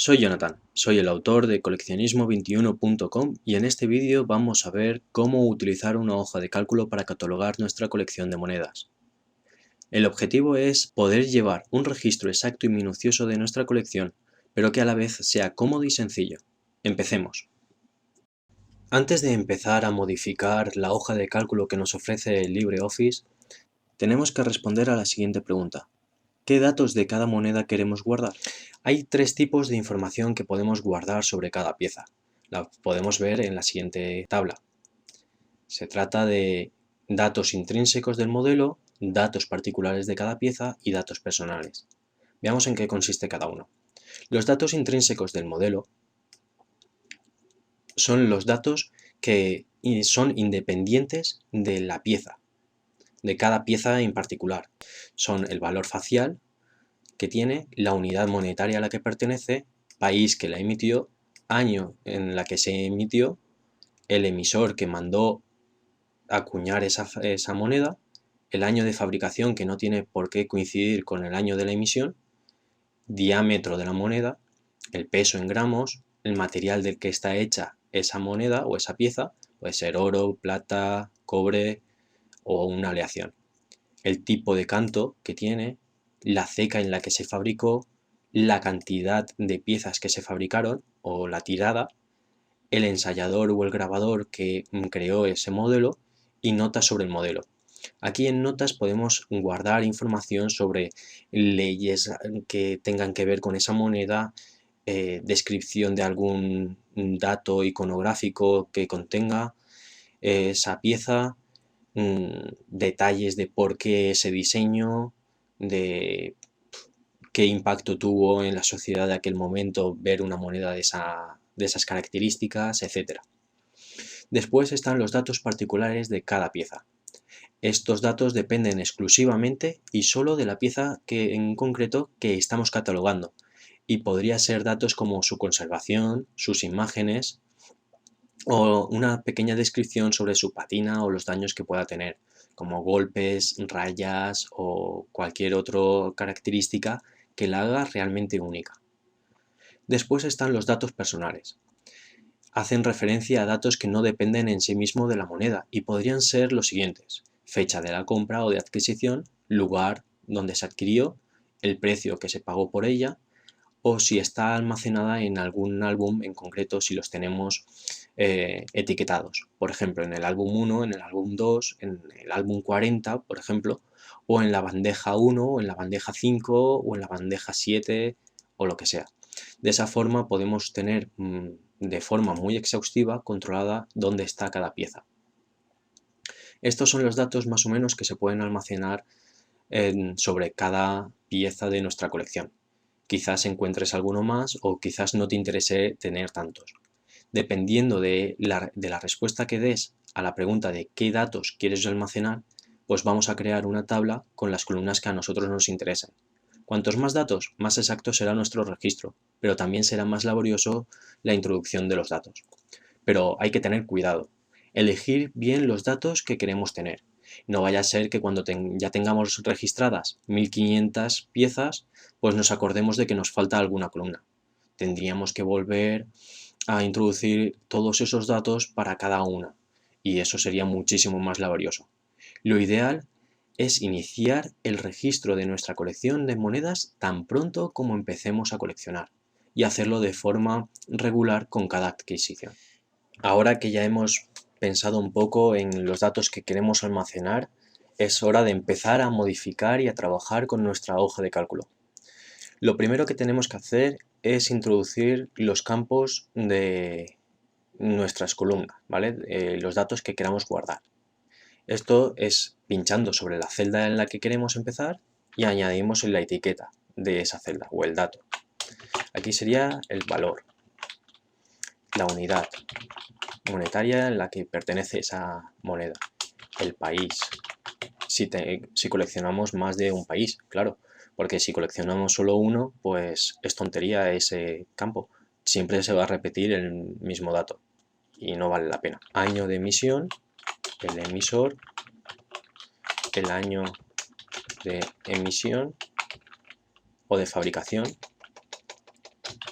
Soy Jonathan, soy el autor de coleccionismo21.com y en este vídeo vamos a ver cómo utilizar una hoja de cálculo para catalogar nuestra colección de monedas. El objetivo es poder llevar un registro exacto y minucioso de nuestra colección, pero que a la vez sea cómodo y sencillo. Empecemos. Antes de empezar a modificar la hoja de cálculo que nos ofrece el LibreOffice, tenemos que responder a la siguiente pregunta. ¿Qué datos de cada moneda queremos guardar? Hay tres tipos de información que podemos guardar sobre cada pieza. La podemos ver en la siguiente tabla. Se trata de datos intrínsecos del modelo, datos particulares de cada pieza y datos personales. Veamos en qué consiste cada uno. Los datos intrínsecos del modelo son los datos que son independientes de la pieza, de cada pieza en particular. Son el valor facial que tiene, la unidad monetaria a la que pertenece, país que la emitió, año en la que se emitió, el emisor que mandó acuñar esa moneda, el año de fabricación que no tiene por qué coincidir con el año de la emisión, diámetro de la moneda, el peso en gramos, el material del que está hecha esa moneda o esa pieza, puede ser oro, plata, cobre o una aleación, el tipo de canto que tiene, la ceca en la que se fabricó, la cantidad de piezas que se fabricaron o la tirada, el ensayador o el grabador que creó ese modelo y notas sobre el modelo. Aquí en notas podemos guardar información sobre leyes que tengan que ver con esa moneda, descripción de algún dato iconográfico que contenga esa pieza, detalles de por qué ese diseño, de qué impacto tuvo en la sociedad de aquel momento ver una moneda de esas características, etc. Después están los datos particulares de cada pieza. Estos datos dependen exclusivamente y solo de la pieza en concreto que estamos catalogando, y podría ser datos como su conservación, sus imágenes o una pequeña descripción sobre su patina o los daños que pueda tener, como golpes, rayas o cualquier otra característica que la haga realmente única. Después están los datos personales. Hacen referencia a datos que no dependen en sí mismo de la moneda y podrían ser los siguientes: fecha de la compra o de adquisición, lugar donde se adquirió, el precio que se pagó por ella, o si está almacenada en algún álbum en concreto, si los tenemos etiquetados. Por ejemplo, en el álbum 1, en el álbum 2, en el álbum 40, por ejemplo, o en la bandeja 1, o en la bandeja 5, o en la bandeja 7, o lo que sea. De esa forma podemos tener de forma muy exhaustiva controlada dónde está cada pieza. Estos son los datos más o menos que se pueden almacenar sobre cada pieza de nuestra colección. Quizás encuentres alguno más o quizás no te interese tener tantos. Dependiendo de la respuesta que des a la pregunta de qué datos quieres almacenar, pues vamos a crear una tabla con las columnas que a nosotros nos interesen. Cuantos más datos, más exacto será nuestro registro, pero también será más laborioso la introducción de los datos. Pero hay que tener cuidado, elegir bien los datos que queremos tener. No vaya a ser que cuando ya tengamos registradas 1500 piezas, pues nos acordemos de que nos falta alguna columna. Tendríamos que volver a introducir todos esos datos para cada una, y eso sería muchísimo más laborioso. Lo ideal es iniciar el registro de nuestra colección de monedas tan pronto como empecemos a coleccionar, y hacerlo de forma regular con cada adquisición. Ahora que ya hemos pensado un poco en los datos que queremos almacenar, es hora de empezar a modificar y a trabajar con nuestra hoja de cálculo. Lo primero que tenemos que hacer es introducir los campos de nuestras columnas, ¿vale? Los datos que queramos guardar. Esto es pinchando sobre la celda en la que queremos empezar y añadimos la etiqueta de esa celda o el dato. Aquí sería el valor, la unidad monetaria en la que pertenece esa moneda, el país, si coleccionamos más de un país, claro, porque si coleccionamos solo uno, pues es tontería ese campo, siempre se va a repetir el mismo dato y no vale la pena. Año de emisión, el emisor, el año de emisión o de fabricación,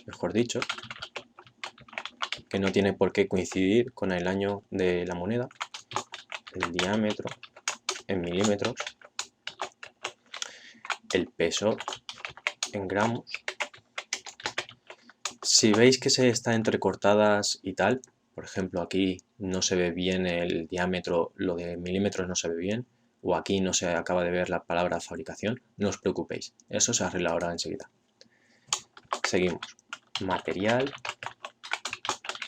mejor dicho, que no tiene por qué coincidir con el año de la moneda, el diámetro en milímetros, el peso en gramos. Si veis que se está entrecortadas y tal, por ejemplo aquí no se ve bien el diámetro, lo de milímetros no se ve bien, o aquí no se acaba de ver la palabra fabricación, no os preocupéis, eso se arregla ahora enseguida. Seguimos. Material,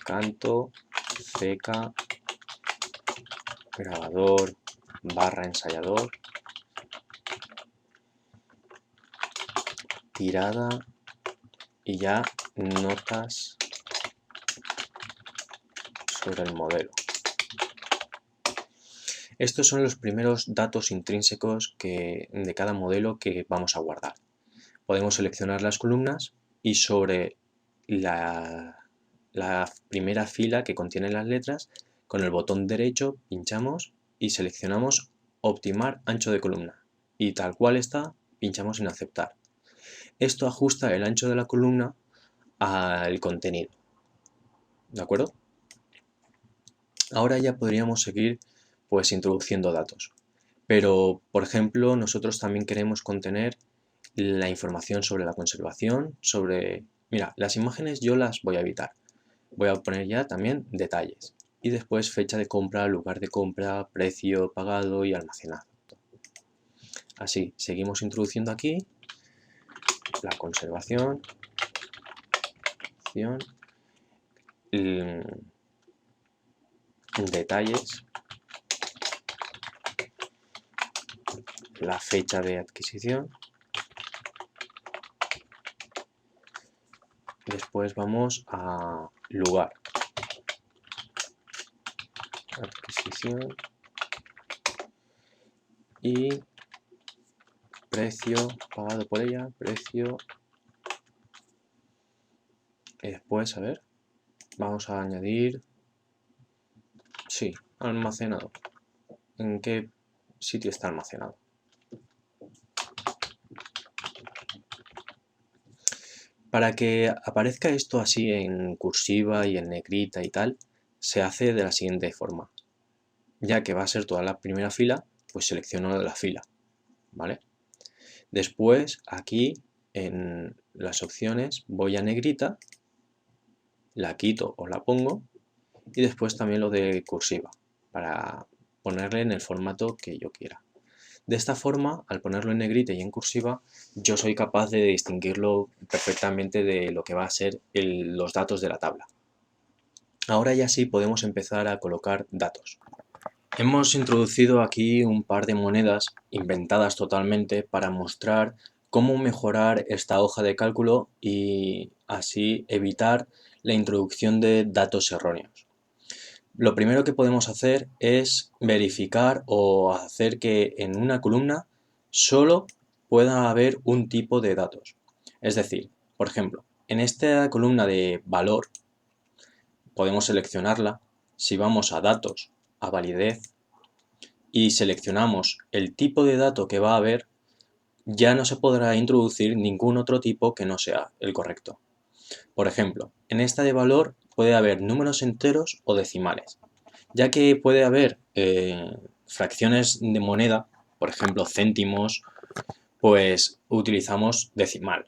canto, ceca, grabador, barra ensayador, tirada y ya notas sobre el modelo. Estos son los primeros datos intrínsecos de cada modelo que vamos a guardar. Podemos seleccionar las columnas y sobre la primera fila que contiene las letras, con el botón derecho pinchamos y seleccionamos optimar ancho de columna y tal cual está, pinchamos en aceptar. Esto ajusta el ancho de la columna al contenido, ¿de acuerdo? Ahora ya podríamos seguir pues introduciendo datos, pero por ejemplo nosotros también queremos contener la información sobre la conservación, mira, las imágenes yo las voy a evitar, voy a poner ya también detalles y después fecha de compra, lugar de compra, precio pagado y almacenado. Así, seguimos introduciendo aquí la conservación, detalles, la fecha de adquisición. Después vamos a lugar, adquisición y precio pagado por ella, precio. Y después, a ver, vamos a añadir, sí, almacenado. ¿En qué sitio está almacenado? Para que aparezca esto así en cursiva y en negrita y tal, se hace de la siguiente forma. Ya que va a ser toda la primera fila, pues selecciono la fila, ¿vale? Después, aquí en las opciones, voy a negrita, la quito o la pongo, y después también lo de cursiva, para ponerle en el formato que yo quiera. De esta forma, al ponerlo en negrita y en cursiva, yo soy capaz de distinguirlo perfectamente de lo que va a ser los datos de la tabla. Ahora ya sí podemos empezar a colocar datos. Hemos introducido aquí un par de monedas inventadas totalmente para mostrar cómo mejorar esta hoja de cálculo y así evitar la introducción de datos erróneos. Lo primero que podemos hacer es verificar o hacer que en una columna solo pueda haber un tipo de datos. Es decir, por ejemplo, en esta columna de valor podemos seleccionarla. Si vamos a datos, a validez y seleccionamos el tipo de dato que va a haber, ya no se podrá introducir ningún otro tipo que no sea el correcto. Por ejemplo, en esta de valor puede haber números enteros o decimales. Ya que puede haber fracciones de moneda, por ejemplo céntimos, pues utilizamos decimal.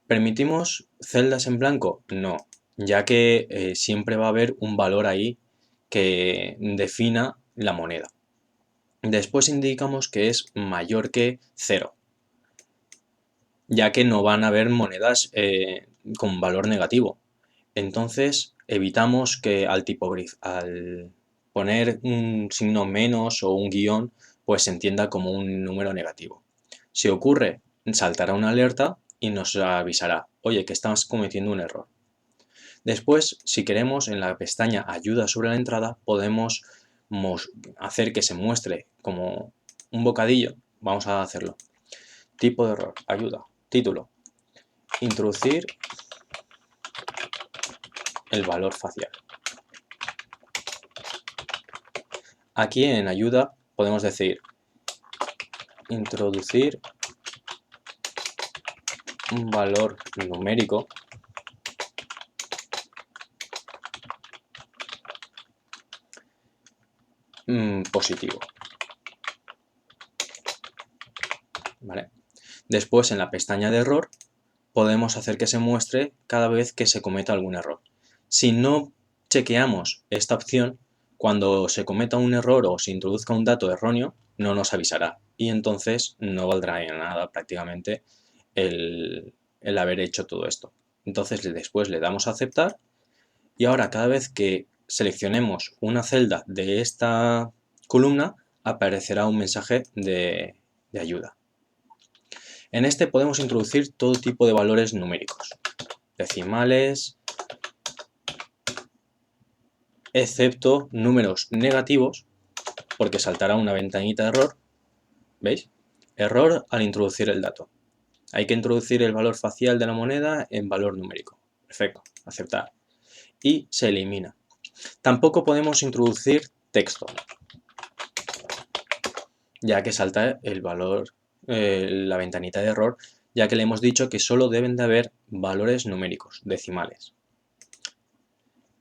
¿Permitimos celdas en blanco? No, ya que siempre va a haber un valor ahí que defina la moneda. Después indicamos que es mayor que 0, ya que no van a haber monedas con valor negativo. Entonces evitamos que al poner un signo menos o un guión, pues se entienda como un número negativo. Si ocurre, saltará una alerta y nos avisará, oye, que estamos cometiendo un error. Después, si queremos, en la pestaña Ayuda sobre la entrada, podemos hacer que se muestre como un bocadillo. Vamos a hacerlo. Tipo de error, ayuda, título, introducir el valor facial. Aquí en ayuda podemos decir introducir un valor numérico positivo. ¿Vale? Después, en la pestaña de error, podemos hacer que se muestre cada vez que se cometa algún error. Si no chequeamos esta opción, cuando se cometa un error o se introduzca un dato erróneo, no nos avisará y entonces no valdrá de nada prácticamente el haber hecho todo esto. Entonces después le damos a aceptar y ahora cada vez que seleccionemos una celda de esta columna aparecerá un mensaje de ayuda. En este podemos introducir todo tipo de valores numéricos, decimales, excepto números negativos, porque saltará una ventanita de error. ¿Veis? Error al introducir el dato. Hay que introducir el valor facial de la moneda en valor numérico. Perfecto, aceptar. Y se elimina. Tampoco podemos introducir texto, ya que salta el valor, la ventanita de error, ya que le hemos dicho que solo deben de haber valores numéricos, decimales.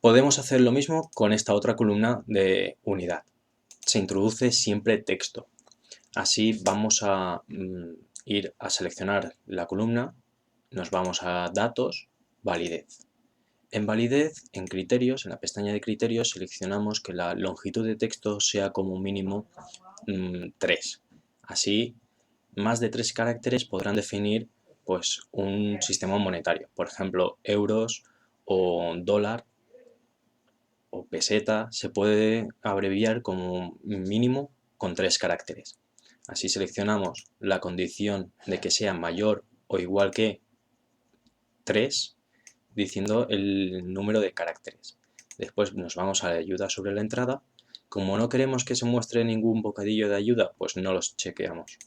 Podemos hacer lo mismo con esta otra columna de unidad. Se introduce siempre texto. Así vamos a ir a seleccionar la columna, nos vamos a datos, validez. En validez, en criterios, en la pestaña de criterios, seleccionamos que la longitud de texto sea como mínimo 3. Así, más de 3 caracteres podrán definir pues, un sistema monetario, por ejemplo, euros o dólar o peseta se puede abreviar como mínimo con 3 caracteres. Así seleccionamos la condición de que sea mayor o igual que 3, diciendo el número de caracteres. Después nos vamos a la ayuda sobre la entrada. Como no queremos que se muestre ningún bocadillo de ayuda, pues no los chequeamos.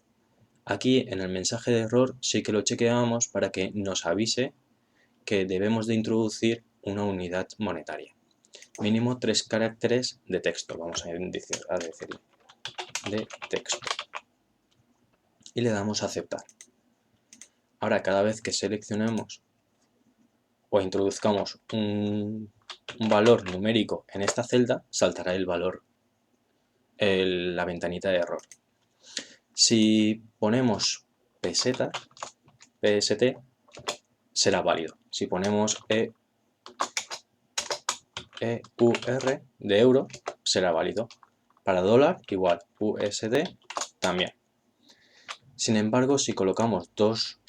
Aquí en el mensaje de error sí que lo chequeamos para que nos avise que debemos de introducir una unidad monetaria. Mínimo 3 caracteres de texto, vamos a decirle, de texto. Y le damos a aceptar. Ahora cada vez que seleccionemos o introduzcamos un valor numérico en esta celda, saltará el valor, la ventanita de error. Si ponemos peseta, PST, será válido. Si ponemos EUR de euro, será válido. Para dólar, igual, USD también. Sin embargo, si colocamos dos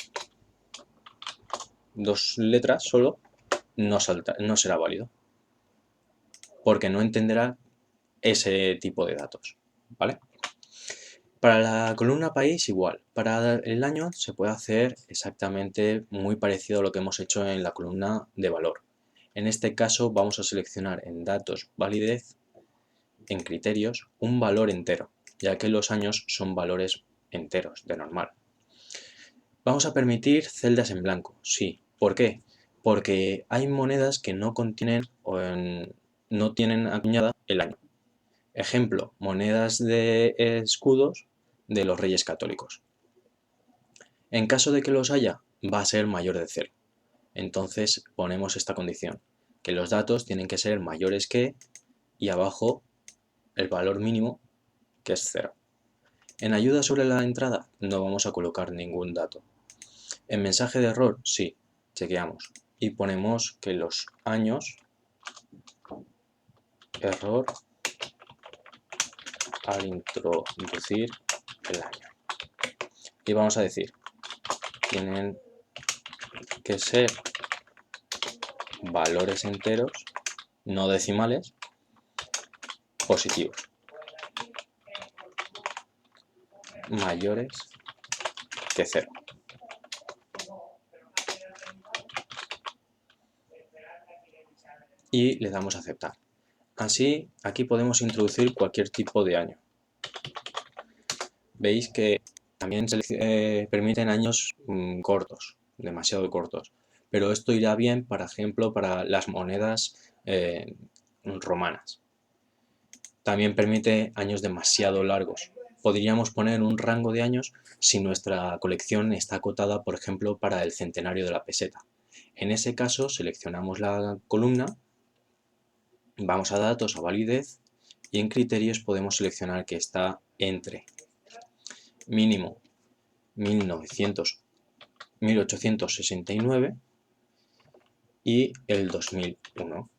letras solo, no será válido, porque no entenderá ese tipo de datos, ¿vale? Para la columna país igual, para el año se puede hacer exactamente muy parecido a lo que hemos hecho en la columna de valor. En este caso vamos a seleccionar en datos validez, en criterios, un valor entero, ya que los años son valores enteros de normal. Vamos a permitir celdas en blanco, sí. ¿Por qué? Porque hay monedas que no contienen o no tienen acuñada el año. Ejemplo, monedas de escudos de los Reyes Católicos. En caso de que los haya, va a ser mayor de 0. Entonces ponemos esta condición, que los datos tienen que ser mayores que y abajo el valor mínimo, que es 0. En ayuda sobre la entrada no vamos a colocar ningún dato. En mensaje de error, sí, chequeamos y ponemos que los años, error al introducir el año. Y vamos a decir, tienen que ser valores enteros, no decimales, positivos, mayores que 0. Y le damos a aceptar. Así, aquí podemos introducir cualquier tipo de año. Veis que también se permiten años cortos, demasiado cortos. Pero esto irá bien, por ejemplo, para las monedas romanas. También permite años demasiado largos. Podríamos poner un rango de años si nuestra colección está acotada, por ejemplo, para el centenario de la peseta. En ese caso, seleccionamos la columna, vamos a datos, a validez y en criterios podemos seleccionar que está entre mínimo 1869 y el 2001,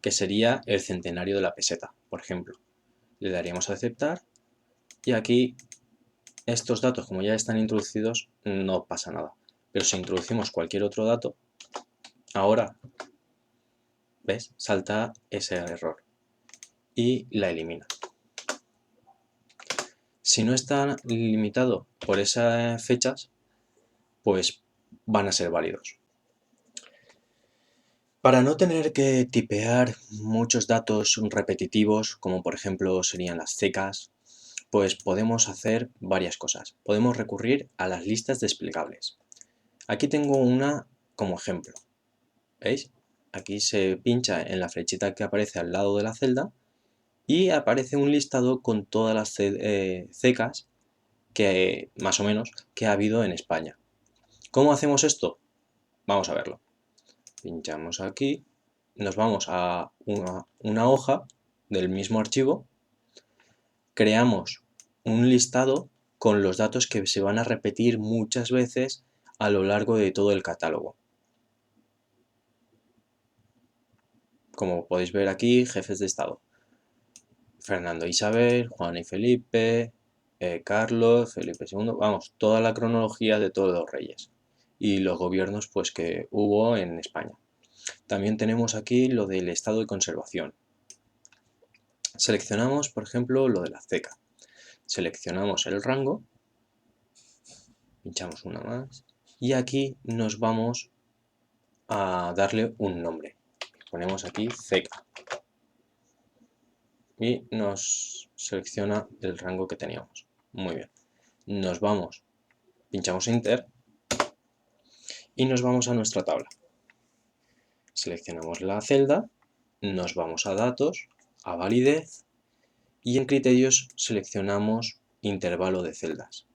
que sería el centenario de la peseta, por ejemplo. Le daríamos a aceptar y aquí estos datos, como ya están introducidos, no pasa nada. Pero si introducimos cualquier otro dato, ahora, ¿ves? Salta ese error y la elimina. Si no está limitado por esas fechas, pues van a ser válidos. Para no tener que tipear muchos datos repetitivos, como por ejemplo serían las secas, pues podemos hacer varias cosas. Podemos recurrir a las listas desplegables. Aquí tengo una como ejemplo. ¿Veis? Aquí se pincha en la flechita que aparece al lado de la celda y aparece un listado con todas las secas que, más o menos, que ha habido en España. ¿Cómo hacemos esto? Vamos a verlo. Pinchamos aquí, nos vamos a una hoja del mismo archivo, creamos un listado con los datos que se van a repetir muchas veces a lo largo de todo el catálogo. Como podéis ver aquí, jefes de Estado. Fernando e Isabel, Juan y Felipe, Carlos, Felipe II, vamos, toda la cronología de todos los reyes y los gobiernos pues que hubo en España. También tenemos aquí lo del estado de conservación. Seleccionamos, por ejemplo, lo de la ceca. Seleccionamos el rango, pinchamos una más y aquí nos vamos a darle un nombre. Ponemos aquí ceca y nos selecciona el rango que teníamos. Muy bien. Nos vamos, pinchamos Enter y nos vamos a nuestra tabla. Seleccionamos la celda, nos vamos a datos, a validez y en criterios seleccionamos intervalo de celdas.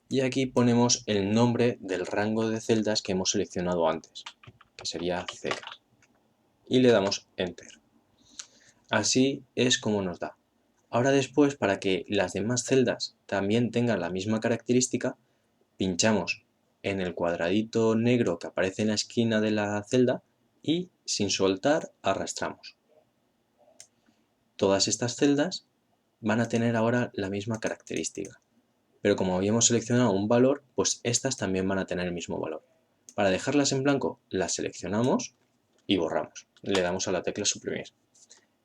Y aquí ponemos el nombre del rango de celdas que hemos seleccionado antes, que sería ceca. Y le damos Enter. Así es como nos da. Ahora después, para que las demás celdas también tengan la misma característica, pinchamos en el cuadradito negro que aparece en la esquina de la celda y, sin soltar, arrastramos. Todas estas celdas van a tener ahora la misma característica, pero como habíamos seleccionado un valor, pues estas también van a tener el mismo valor. Para dejarlas en blanco, las seleccionamos y borramos. Le damos a la tecla suprimir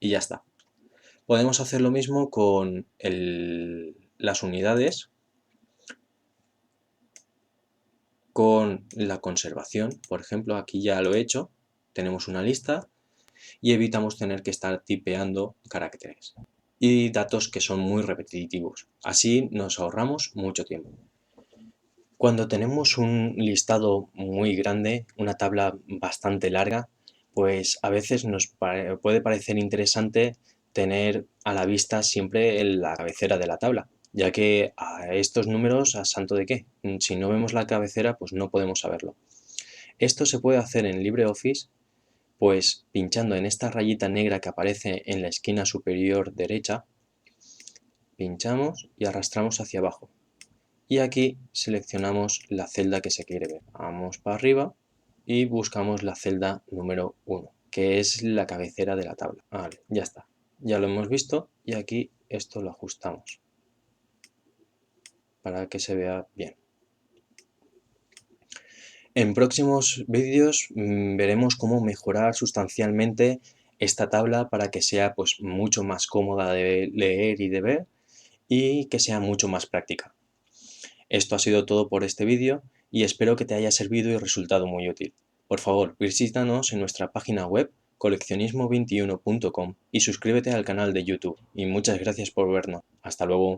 y ya está. Podemos hacer lo mismo con las unidades, con la conservación. Por ejemplo, aquí ya lo he hecho, tenemos una lista y evitamos tener que estar tipeando caracteres y datos que son muy repetitivos. Así nos ahorramos mucho tiempo. Cuando tenemos un listado muy grande, una tabla bastante larga, pues a veces nos puede parecer interesante tener a la vista siempre la cabecera de la tabla, ya que a estos números, ¿a santo de qué? Si no vemos la cabecera, pues no podemos saberlo. Esto se puede hacer en LibreOffice, pues pinchando en esta rayita negra que aparece en la esquina superior derecha, pinchamos y arrastramos hacia abajo. Y aquí seleccionamos la celda que se quiere ver. Vamos para arriba y buscamos la celda número 1, que es la cabecera de la tabla. Vale, ya está. Ya lo hemos visto y aquí esto lo ajustamos para que se vea bien. En próximos vídeos veremos cómo mejorar sustancialmente esta tabla para que sea pues mucho más cómoda de leer y de ver y que sea mucho más práctica. Esto ha sido todo por este vídeo y espero que te haya servido y resultado muy útil. Por favor, visítanos en nuestra página web coleccionismo21.com y suscríbete al canal de YouTube. Y muchas gracias por vernos. Hasta luego.